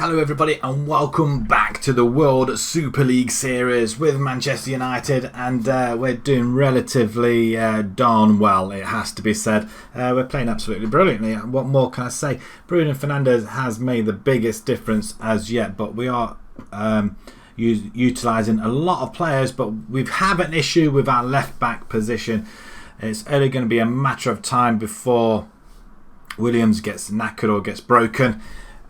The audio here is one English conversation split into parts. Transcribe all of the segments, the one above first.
Hello everybody and welcome back to the World Super League Series with Manchester United, and we're doing relatively darn well, it has to be said. We're playing absolutely brilliantly. What more can I say? Bruno Fernandes has made the biggest difference as yet, but we are utilising a lot of players, but we have an issue with our left back position. It's only going to be a matter of time before Williams gets knackered or gets broken.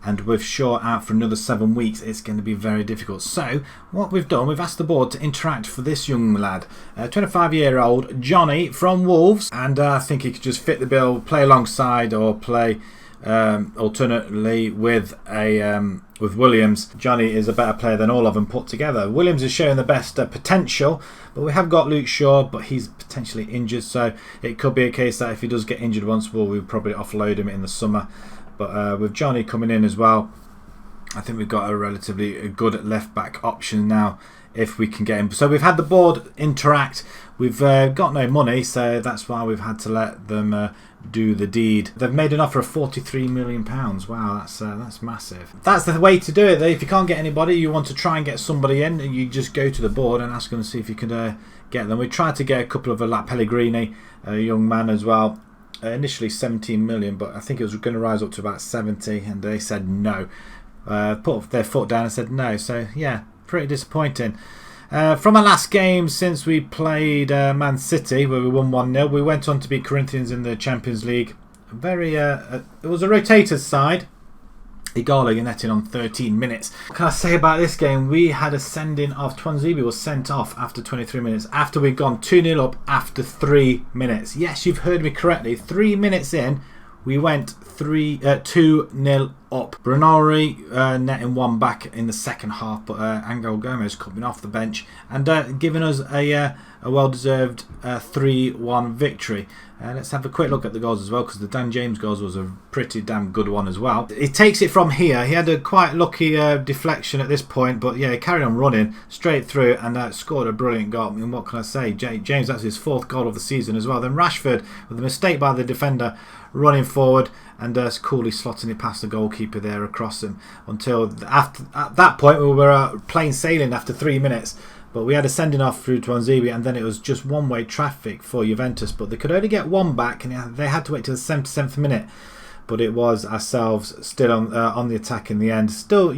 And with Shaw out for another 7 weeks, it's going to be very difficult. So, what we've done, we've asked the board to interact for this young lad. 25-year-old Johnny from Wolves. And I think he could just fit the bill, play alongside or play alternately with Williams. Johnny is a better player than all of them put together. Williams is showing the best potential, but we have got Luke Shaw, but he's potentially injured. So, it could be a case that if he does get injured once, we'll probably offload him in the summer. But with Johnny coming in as well, I think we've got a relatively good left-back option now if we can get him. So we've had the board interact. We've got no money, so that's why we've had to let them do the deed. They've made an offer of £43 million. Wow, that's massive. That's the way to do it, though. If you can't get anybody, you want to try and get somebody in, you just go to the board and ask them to see if you can get them. We tried to get a couple of like Pellegrini, a young man as well. Initially 17 million, but I think it was going to rise up to about 70, and they said no. Put their foot down and said no. So yeah, pretty disappointing. From our last game since we played Man City, where we won 1-0, we went on to beat Corinthians in the Champions League. It was a rotated side. Igalo netting on 13 minutes. What can I say about this game? We had a sending off. Twanzebe was sent off after 23 minutes, after we'd gone 2-0 up after 3 minutes. Yes, you've heard me correctly. 3 minutes in, we went 2-0 up. Brunori netting one back in the second half, but Angel Gomez coming off the bench and giving us a well-deserved 3-1 victory. Let's have a quick look at the goals as well, because the Dan James goals was a pretty damn good one as well. He takes it from here. He had a quite lucky deflection at this point, but yeah, he carried on running straight through and scored a brilliant goal. I mean, what can I say? James, that's his 4th goal of the season as well. Then Rashford, with a mistake by the defender, running forward and coolly slotting it past the goalkeeper there across him, until at that point we were plain sailing after 3 minutes. But we had a sending off through to Twanzebe, and then it was just one-way traffic for Juventus. But they could only get one back, and they had to wait till the 77th minute. But it was ourselves still on the attack in the end. Still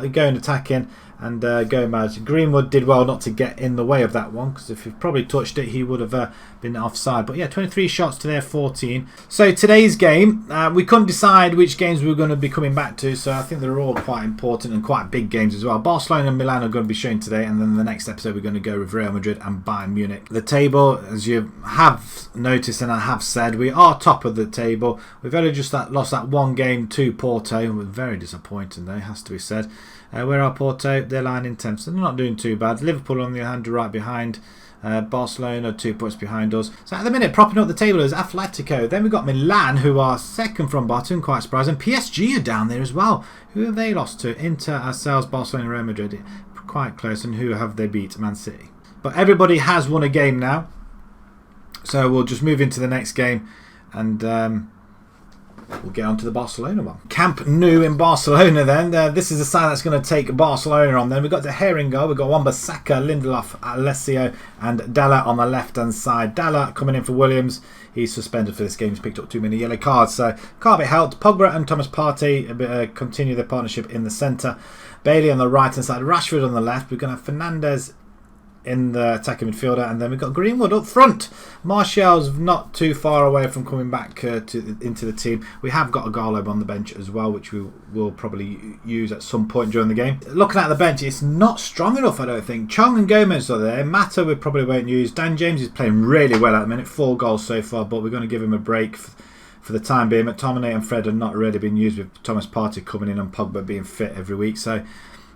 going attacking and going mad. Greenwood did well not to get in the way of that one, because if he probably touched it, he would have been offside. But yeah, 23 shots to their 14. So today's game, we couldn't decide which games we were going to be coming back to, so I think they're all quite important and quite big games as well. Barcelona and Milan are going to be shown today, and then the next episode we're going to go with Real Madrid and Bayern Munich. The table, as you have noticed and I have said, we are top of the table. We've only just lost that one game to Porto. We're very disappointing though, has to be said. Where are Porto? They're lying in 10th, so they're not doing too bad. Liverpool, on the other hand, are right behind. Barcelona 2 points behind us. So at the minute, propping up the table is Atletico. Then we've got Milan, who are second from bottom, quite surprising. PSG are down there as well. Who have they lost to? Inter, ourselves, Barcelona, Real Madrid. Quite close. And who have they beat? Man City. But everybody has won a game now. So we'll just move into the next game and we'll get on to the Barcelona one. Camp Nou in Barcelona then. This is the side that's going to take Barcelona on then. We've got De Gea in goal. We've got Wan-Bissaka, Lindelof, Alessio and Dalla on the left-hand side. Dalla coming in for Williams. He's suspended for this game. He's picked up too many yellow cards, so can't be helped. Pogba and Thomas Partey continue their partnership in the centre. Bailey on the right-hand side. Rashford on the left. We're going to have Fernandes in the attacking midfielder, and then we've got Greenwood up front. Martial's not too far away from coming back into the team. We have got a Igalo on the bench as well, which we will probably use at some point during the game. Looking at the bench, it's not strong enough, I don't think. Chong and Gomez are there. Mata we probably won't use. Dan James is playing really well at the minute, 4 goals so far, but we're going to give him a break for the time being. McTominay and Fred have not really been used, with Thomas Partey coming in and Pogba being fit every week, so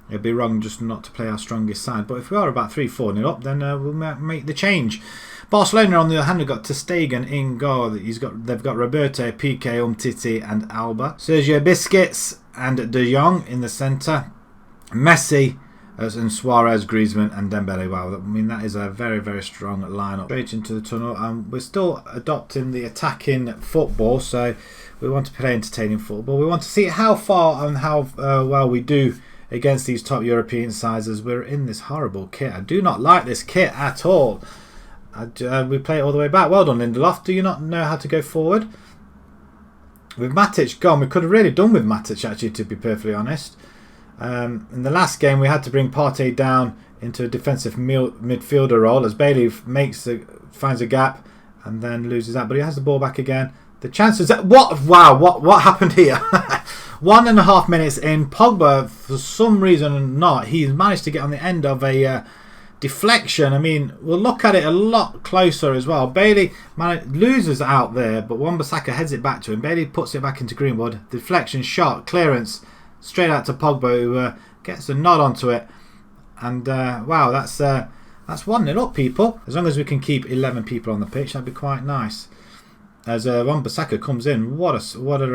it'd be wrong just not to play our strongest side. But if we are about 3-4-0 up, then we'll make the change. Barcelona, on the other hand, have got ter Stegen in goal. They've got Roberto, Piqué, Umtiti and Alba. Sergio Busquets and De Jong in the centre. Messi, And Suarez, Griezmann and Dembele. Wow, I mean, that is a very, very strong lineup. Straight into the tunnel, and we're still adopting the attacking football, so we want to play entertaining football. We want to see how far and how well we do against these top European sides as we're in this horrible kit. I do not like this kit at all. We play it all the way back. Well done, Lindelof. Do you not know how to go forward? With Matic gone, we could have really done with Matic, actually, to be perfectly honest. In the last game, we had to bring Partey down into a defensive midfielder role as Bailey finds a gap and then loses that. But he has the ball back again. The chances... What happened here? 1.5 minutes in. Pogba, for some reason or not, he's managed to get on the end of a deflection. I mean, we'll look at it a lot closer as well. Bailey loses out there, but Wan-Bissaka heads it back to him. Bailey puts it back into Greenwood. Deflection, shot, clearance, straight out to Pogba, who gets a nod onto it. And wow, that's 1-0 up, people. As long as we can keep 11 people on the pitch, that'd be quite nice. As Wan-Bissaka comes in, what a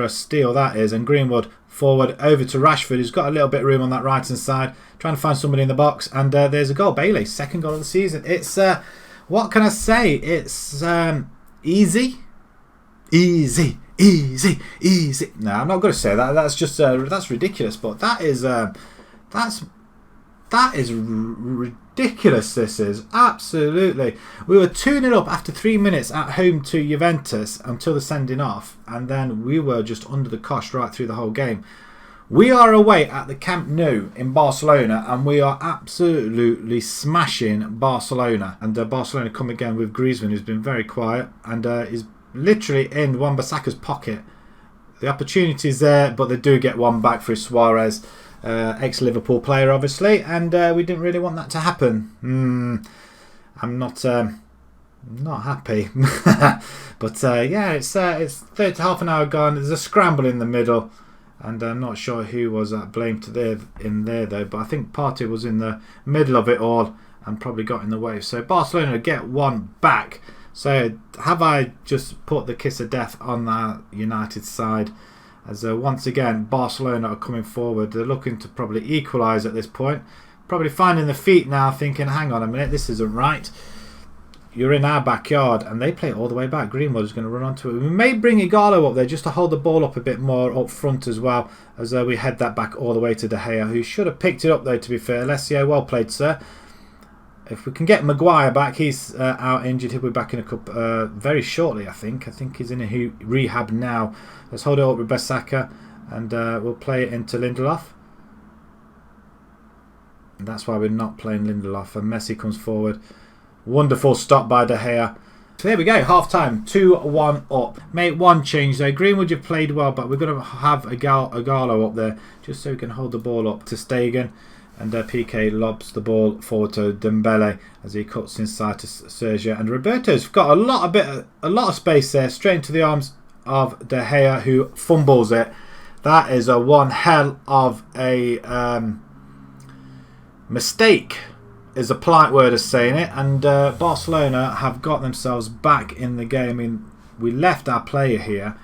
steal that is. And Greenwood forward over to Rashford, who's got a little bit of room on that right hand side, trying to find somebody in the box. And there's a goal. Bailey, second goal of the season. It's what can I say? It's easy. No, I'm not going to say that. That's just that's ridiculous. But that is ridiculous. This is absolutely. We were 2-0 up after 3 minutes at home to Juventus until the sending off, and then we were just under the cosh right through the whole game. We are away at the Camp Nou in Barcelona, and we are absolutely smashing Barcelona. And Barcelona come again with Griezmann, who's been very quiet and is literally in Wan-Bissaka's pocket. The opportunity's there, but they do get one back through Suarez. Ex-Liverpool player, obviously, and we didn't really want that to happen. I'm not happy. But yeah, it's half an hour gone. There's a scramble in the middle, and I'm not sure who was at blame in there though. But I think Partey was in the middle of it all and probably got in the way. So Barcelona get one back. So have I just put the kiss of death on the United side? As once again, Barcelona are coming forward. They're looking to probably equalise at this point. Probably finding the feet now, thinking, hang on a minute, this isn't right. You're in our backyard. And they play it all the way back. Greenwood is going to run onto it. We may bring Igalo up there just to hold the ball up a bit more up front as well. As we head that back all the way to De Gea, who should have picked it up though, to be fair. Alessio, well played, sir. If we can get Maguire back, he's out injured. He'll be back in a couple very shortly, I think. I think he's in a rehab now. Let's hold it up with Bissaka, and we'll play it into Lindelof. And that's why we're not playing Lindelof. And Messi comes forward. Wonderful stop by De Gea. So there we go, half time, 2-1 up. Make one change though. Greenwood, you've played well, but we're going to have Igalo up there just so we can hold the ball up to Stegen. And PK lobs the ball forward to Dembele as he cuts inside to Sergio. And Roberto's got a lot of space there, straight into the arms of De Gea, who fumbles it. That is a one hell of a mistake, is a polite word of saying it. And Barcelona have got themselves back in the game. I mean, we left our player here,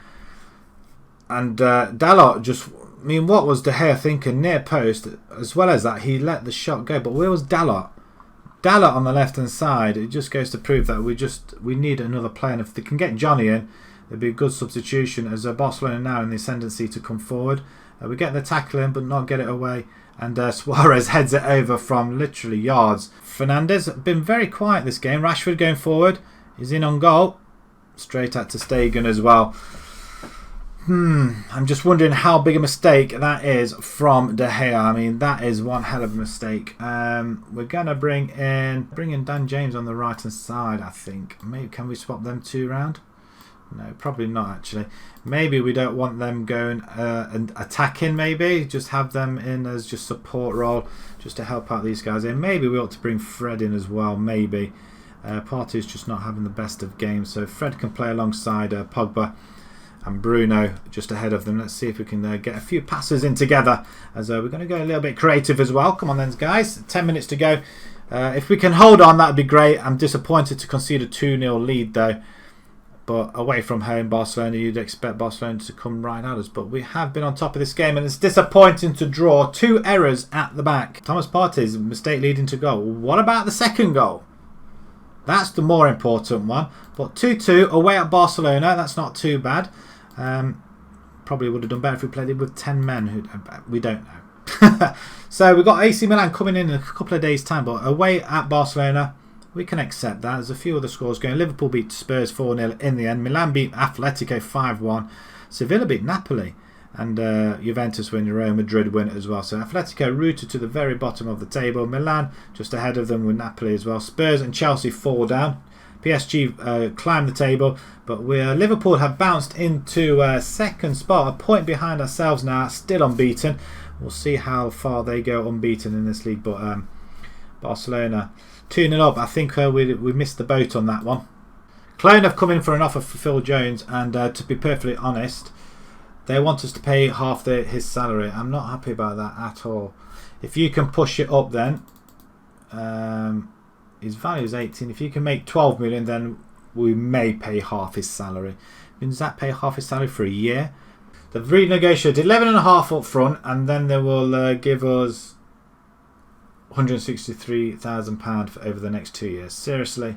and Dalot just... I mean, what was De Gea thinking? Near post, as well as that, he let the shot go. But where was Dalot? Dalot on the left-hand side. It just goes to prove that we need another player. And if they can get Johnny in, it'd be a good substitution. As Barcelona now in the ascendancy to come forward. We get the tackle in, but not get it away. And Suarez heads it over from literally yards. Fernandez been very quiet this game. Rashford going forward. He's in on goal. Straight out to Stegen as well. I'm just wondering how big a mistake that is from De Gea. I mean, that is one hell of a mistake. We're going to bring in Dan James on the right hand side, I think. Maybe can we swap them two around? No, probably not actually. Maybe we don't want them going and attacking, maybe. Just have them in as just support role, just to help out these guys in. Maybe we ought to bring Fred in as well, maybe. Partey's just not having the best of games, so Fred can play alongside Pogba and Bruno just ahead of them. Let's see if we can get a few passes in together, as we're going to go a little bit creative as well. Come on then, guys. 10 minutes to go. If we can hold on, that would be great. I'm disappointed to concede a 2-0 lead though. But away from home, Barcelona, you'd expect Barcelona to come right at us. But we have been on top of this game, and it's disappointing to draw. 2 errors at the back. Thomas Partey's mistake leading to goal. What about the second goal? That's the more important one. But 2-2 away at Barcelona. That's not too bad. Probably would have done better if we played it with 10 men. We don't know. So we've got AC Milan coming in a couple of days' time. But away at Barcelona, we can accept that. There's a few other scores going. Liverpool beat Spurs 4-0 in the end. Milan beat Atletico 5-1. Sevilla beat Napoli. And Juventus win, Real Madrid win as well. So Atletico rooted to the very bottom of the table. Milan just ahead of them with Napoli as well. Spurs and Chelsea fall down. PSG climb the table. But Liverpool have bounced into second spot. A point behind ourselves now. Still unbeaten. We'll see how far they go unbeaten in this league. But Barcelona 2-0 up. I think we missed the boat on that one. Cologne have come in for an offer for Phil Jones, and to be perfectly honest, they want us to pay half his salary. I'm not happy about that at all. If you can push it up, then his value is 18. If you can make 12 million, then we may pay half his salary. Means that pay half his salary for a year. They've renegotiated 11.5 up front, and then they will give us £163,000 for over the next 2 years. Seriously.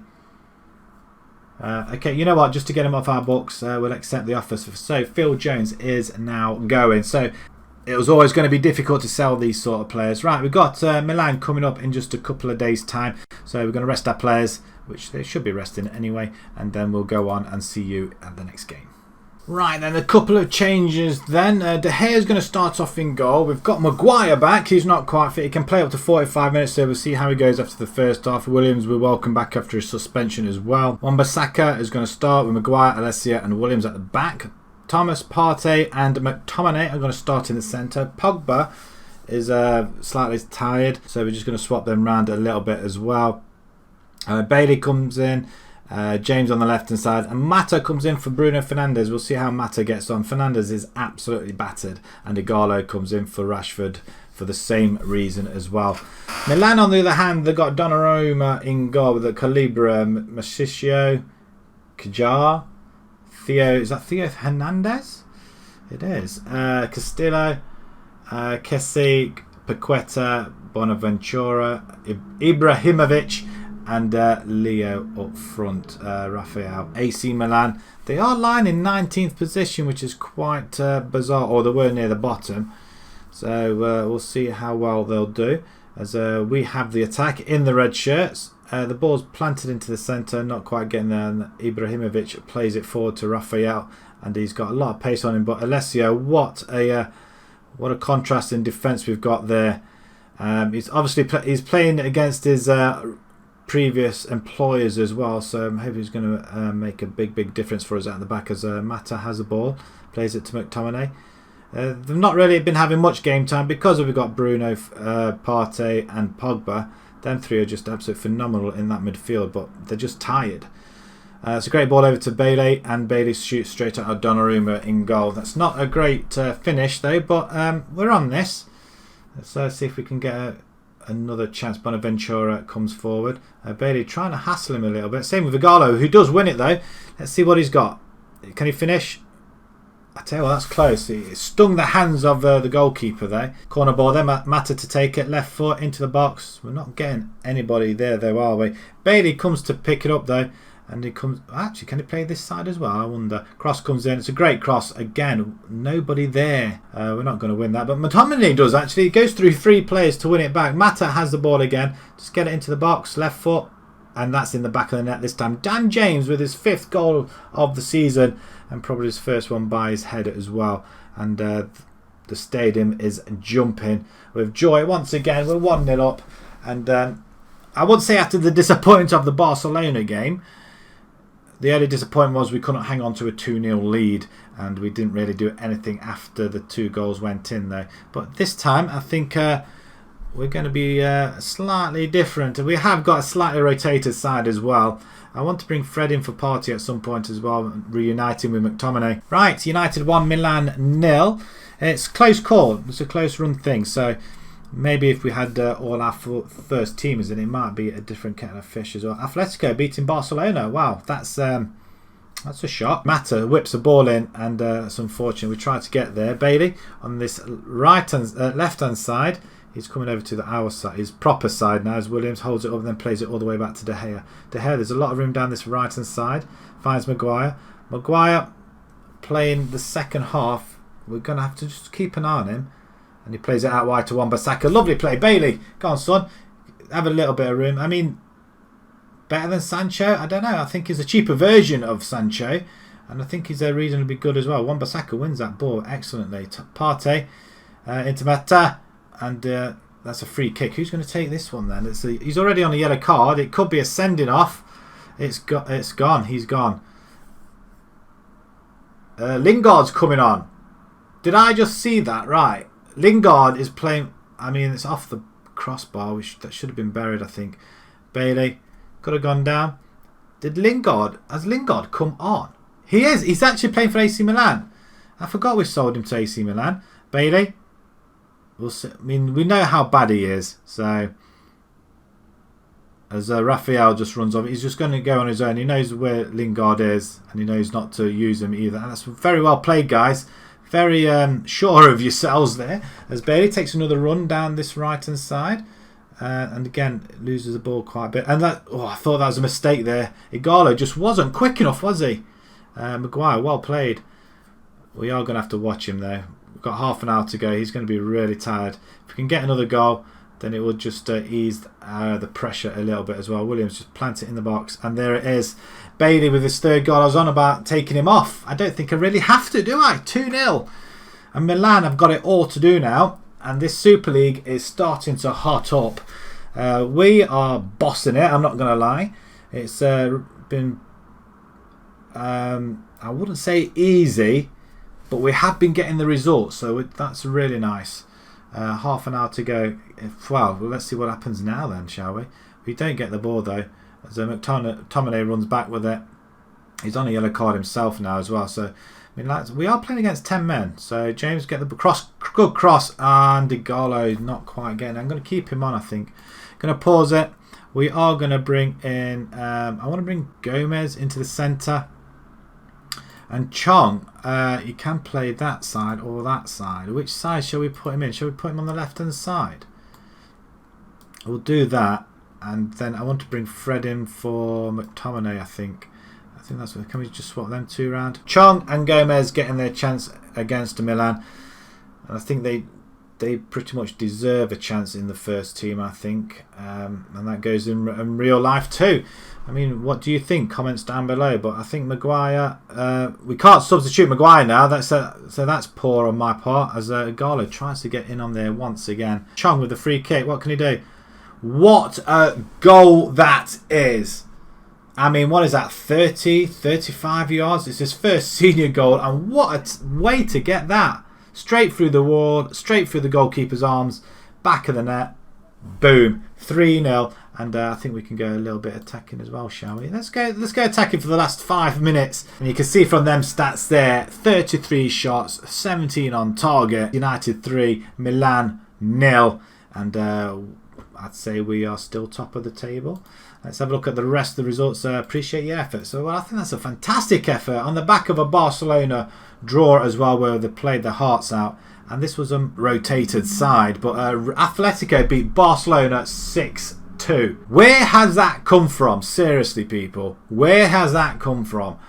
Okay, you know what? Just to get him off our books, we'll accept the offer. So Phil Jones is now going. So it was always going to be difficult to sell these sort of players. Right, we've got Milan coming up in just a couple of days' time. So we're going to rest our players, which they should be resting anyway. And then we'll go on and see you at the next game. Right, then a couple of changes then. De Gea is going to start off in goal. We've got Maguire back. He's not quite fit. He can play up to 45 minutes, so we'll see how he goes after the first half. Williams we're welcome back after his suspension as well. Wan-Bissaka is going to start with Maguire, Alessia and Williams at the back. Thomas, Partey and McTominay are going to start in the centre. Pogba is slightly tired, so we're just going to swap them round a little bit as well. Bailey comes in. James on the left hand side, and Mata comes in for Bruno Fernandes. We'll see how Mata gets on. Fernandes is absolutely battered, and Igalo comes in for Rashford for the same reason as well. Milan, on the other hand, they've got Donnarumma in goal with the Calibra, Masiccio, Kajar, Theo. Is that Theo Hernandez? It is. Castillo, Kessie, Paqueta, Bonaventura, Ibrahimovic, and Leo up front, Rafael. AC Milan, they are lying in 19th position, which is quite bizarre, or they were near the bottom. So we'll see how well they'll do. As we have the attack in the red shirts. The ball's planted into the centre, not quite getting there. And Ibrahimovic plays it forward to Rafael, and he's got a lot of pace on him. But Alessio, what a contrast in defence we've got there. He's obviously he's playing against his previous employers as well, so I'm hoping he's going to make a big difference for us at the back. As Mata has the ball, plays it to McTominay. They've not really been having much game time because we've got Bruno, Partey and Pogba. Them three are just absolutely phenomenal in that midfield, but they're just tired. It's a great ball over to Bailey, and Bailey shoots straight out of Donnarumma in goal. That's not a great finish though, but we're on this. Let's see if we can get another chance. Bonaventura comes forward. Bailey trying to hassle him a little bit. Same with Igalo, who does win it though. Let's see what he's got. Can he finish? I tell you what, that's close. It stung the hands of the goalkeeper there. Corner ball there. Mata to take it. Left foot into the box. We're not getting anybody there though, are we? Bailey comes to pick it up though. And he comes... Actually, can he play this side as well? I wonder. Cross comes in. It's a great cross. Again, nobody there. We're not going to win that. But McTominay does, actually. He goes through 3 players to win it back. Mata has the ball again. Just get it into the box. Left foot. And that's in the back of the net this time. Dan James with his 5th goal of the season. And probably his first one by his head as well. And the stadium is jumping with joy. Once again, we're 1-0 up. And I would say after the disappointment of the Barcelona game... The only disappointment was we couldn't hang on to a 2-0 lead, and we didn't really do anything after the 2 goals went in though. But this time I think we're going to be slightly different. We have got a slightly rotated side as well. I want to bring Fred in for Partey at some point as well, reuniting with McTominay. Right, United 1, Milan 0. It's close call. It's a close run thing, so... Maybe if we had all our first teamers in, it might be a different kettle of fish as well. Atletico beating Barcelona. Wow, that's That's a shot. Mata whips the ball in, and that's unfortunate. We tried to get there. Bailey on this left-hand side. He's coming over to our side, his proper side now, as Williams holds it up and then plays it all the way back to De Gea. De Gea, there's a lot of room down this right-hand side. Finds Maguire. Maguire playing the second half. We're going to have to just keep an eye on him. And he plays it out wide to Wan-Bissaka. Lovely play. Bailey, go on, son. Have a little bit of room. I mean, better than Sancho? I don't know. I think he's a cheaper version of Sancho. And I think he's reasonably good as well. Wan-Bissaka wins that ball excellently. Partey into Mata. And that's a free kick. Who's going to take this one then? He's already on a yellow card. It could be a sending off. It's gone. He's gone. Lingard's coming on. Did I just see that? Right. Lingard is playing. I mean, it's off the crossbar. That should have been buried, I think. Bailey could have gone down. Has Lingard come on? He is. He's actually playing for AC Milan. I forgot we sold him to AC Milan. Bailey. We'll see. I mean, we know how bad he is. So, as Raphael just runs off, he's just going to go on his own. He knows where Lingard is, and he knows not to use him either. And that's very well played, guys. Very sure of yourselves there. As Bailey takes another run down this right-hand side. And again, loses the ball quite a bit. And I thought that was a mistake there. Igalo just wasn't quick enough, was he? Maguire, well played. We are going to have to watch him, though. We've got half an hour to go. He's going to be really tired. If we can get another goal, then it will just ease the pressure a little bit as well. Williams just plants it in the box. And there it is. Bailey with his third goal. I was on about taking him off. I don't think I really have to, do I? 2-0. And Milan have got it all to do now. And this Super League is starting to hot up. We are bossing it, I'm not going to lie. It's been, I wouldn't say easy, but we have been getting the results, so that's really nice. Half an hour to go. Well, let's see what happens now then, shall we? We don't get the ball though, as McTominay runs back with it. He's on a yellow card himself now as well, so I mean, lads, we are playing against 10 men. So James get the good cross, and Igalo not quite getting it. I'm going to keep him on, I think. Going to pause it. We are going to bring in, I want to bring Gomez into the centre. And Chong, you can play that side or that side. Which side shall we put him in? Shall we put him on the left-hand side? We'll do that. And then I want to bring Fred in for McTominay, I think. I think that's what. Can we just swap them two around? Chong and Gomez getting their chance against Milan. And I think they pretty much deserve a chance in the first team, I think. And that goes in real life too. I mean, what do you think? Comments down below. But I think Maguire, we can't substitute Maguire now. So that's poor on my part, as Igalo tries to get in on there once again. Chong with the free kick. What can he do? What a goal that is. I mean, what is that? 30, 35 yards? It's his first senior goal. And what a way to get that. Straight through the wall, straight through the goalkeeper's arms, back of the net. Boom. 3-0. And I think we can go a little bit attacking as well, shall we? Let's go attacking for the last 5 minutes. And you can see from them stats there, 33 shots, 17 on target. United 3, Milan 0. And I'd say we are still top of the table. Let's have a look at the rest of the results. Appreciate your effort. So I think that's a fantastic effort on the back of a Barcelona draw as well, where they played their hearts out. And this was a rotated side. But Atletico beat Barcelona 6-2. Where has that come from? Seriously, people. Where has that come from?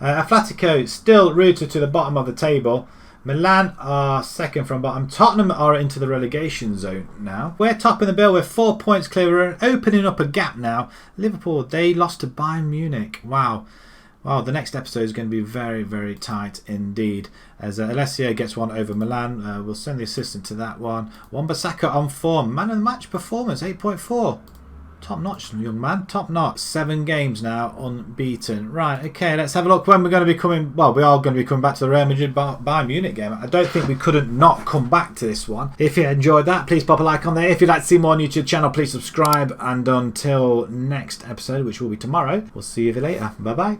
Atletico still rooted to the bottom of the table. Milan are second from bottom. Tottenham are into the relegation zone now. We're topping the bill with 4 points clear. We're opening up a gap now. Liverpool, they lost to Bayern Munich. Wow. Well, the next episode is going to be very, very tight indeed. As Alessio gets one over Milan. We'll send the assistant to that one. Wan-Bissaka on form. Man of the match performance, 8.4. Top notch, young man. Top notch. 7 games now unbeaten. Right, okay, let's have a look when we're going to be coming. Well, we are going to be coming back to the Real Madrid Bayern Munich game. I don't think we couldn't not come back to this one. If you enjoyed that, please pop a like on there. If you'd like to see more on YouTube channel, please subscribe. And until next episode, which will be tomorrow, we'll see you later. Bye bye.